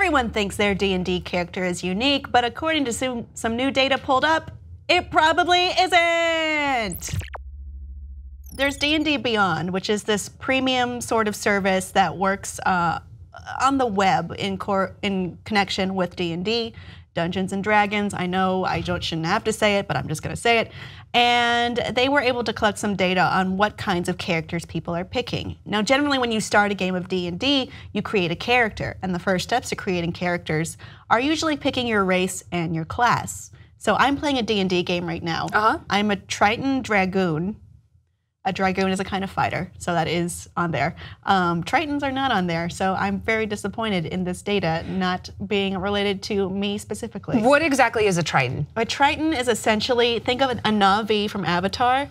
Everyone thinks their D&D character is unique, but according to some new data pulled up, it probably isn't. There's D&D Beyond, which is this premium sort of service that works on the web in connection with D&D, Dungeons and Dragons. I know I shouldn't have to say it, but I'm just gonna say it. And they were able to collect some data on what kinds of characters people are picking. Now, generally when you start a game of D&D, you create a character, and the first steps to creating characters are usually picking your race and your class. So I'm playing a D&D game right now. I'm a Triton Dragoon. A Dragoon is a kind of fighter, so that is on there. Tritons are not on there, so I'm very disappointed in this data not being related to me specifically. What exactly is a Triton? A Triton is essentially, think of a Na'vi from Avatar,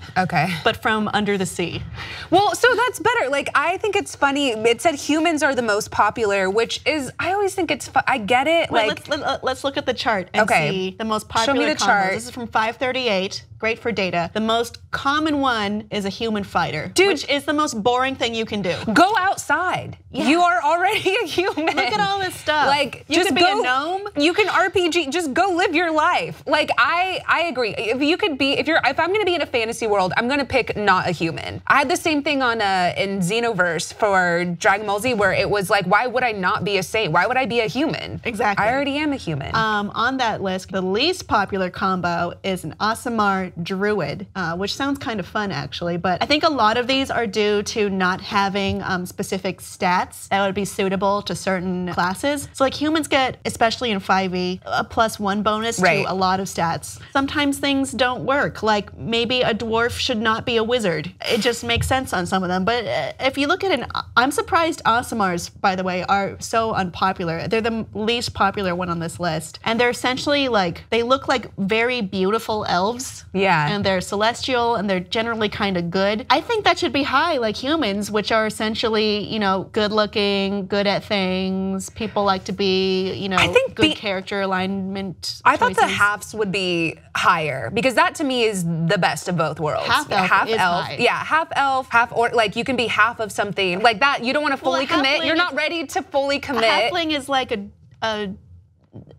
but from under the sea. Well, so that's better. Like, I think it's funny. It said humans are the most popular, which is, I always think it's, I get it. Well, like, let's look at the chart and see the most popular Show me the chart. This is from 538. Great for data. The most common one is a human fighter, which is the most boring thing you can do. Go outside. Yeah. You are already a human. Look at all this stuff. Like, you could be a gnome. You can RPG. Just go live your life. Like, I agree. If you could be, if I'm gonna be in a fantasy world, I'm gonna pick not a human. I had the same thing on in Xenoverse for Dragon Ball Z, where it was like, why would I not be a saint? Why would I be a human? Exactly. I already am a human. On that list, the least popular combo is an Aasimar Druid, which sounds kind of fun actually, but I think a lot of these are due to not having specific stats that would be suitable to certain classes. So like humans get, especially in 5e, a +1 bonus to a lot of stats. Sometimes things don't work, like maybe a dwarf should not be a wizard. It just makes sense on some of them, but if you look at I'm surprised Aasimars, by the way, are so unpopular. They're the least popular one on this list. And they're essentially like, they look like very beautiful elves. Yeah. And they're celestial and they're generally kind of good. I think that should be high, like humans, which are essentially, you know, good looking, good at things. People like to be, you know, good character alignment. I thought the halves would be higher because that to me is the best of both worlds. Half elf, yeah, half elf, half orc. Like you can be half of something like that. You don't want to fully commit. You're not ready to fully commit. A halfling is like a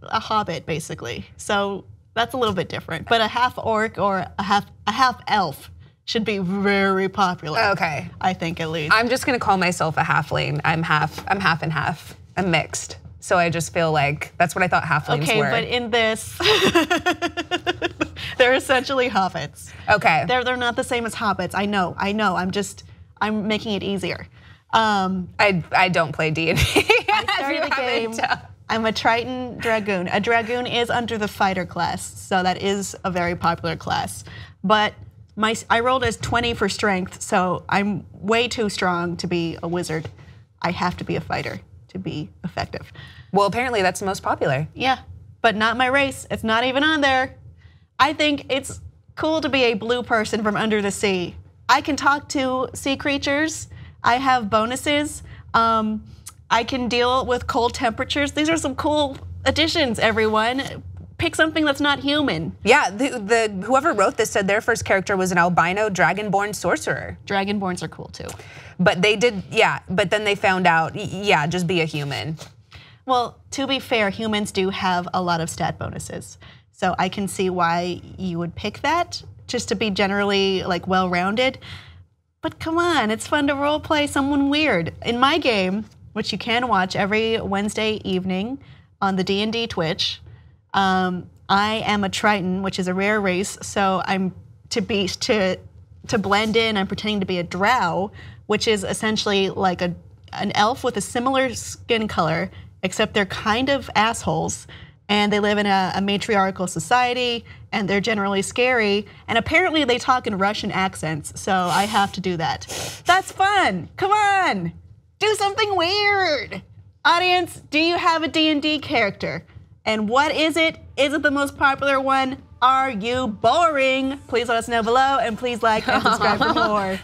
hobbit basically. So that's a little bit different, but a half orc or a half elf should be very popular. Okay. I think at least. I'm just gonna call myself a halfling. I'm half and half. I'm mixed. So I just feel like that's what I thought halflings were. Okay, but in this, they're essentially hobbits. Okay. They're not the same as hobbits. I know. I'm making it easier. I don't play D&D. I started the game. I'm a Triton Dragoon. A Dragoon is under the fighter class, so that is a very popular class. But I rolled as 20 for strength, so I'm way too strong to be a wizard. I have to be a fighter to be effective. Well, apparently that's the most popular. Yeah, but not my race. It's not even on there. I think it's cool to be a blue person from under the sea. I can talk to sea creatures. I have bonuses. I can deal with cold temperatures. These are some cool additions, everyone. Pick something that's not human. Yeah, whoever wrote this said their first character was an albino dragonborn sorcerer. Dragonborns are cool too. But they did, yeah, but then they found out, yeah, just be a human. Well, to be fair, humans do have a lot of stat bonuses. So I can see why you would pick that, just to be generally like well-rounded. But come on, it's fun to roleplay someone weird. In my game, which you can watch every Wednesday evening on the D&D Twitch, I am a Triton, which is a rare race, so I'm to blend in, I'm pretending to be a drow, which is essentially like an elf with a similar skin color, except they're kind of assholes, and they live in a matriarchal society, and they're generally scary, and apparently they talk in Russian accents, so I have to do that. That's fun, come on, do something weird. Audience, do you have a D&D character? And what is it? Is it the most popular one? Are you boring? Please let us know below, and please like and subscribe for more.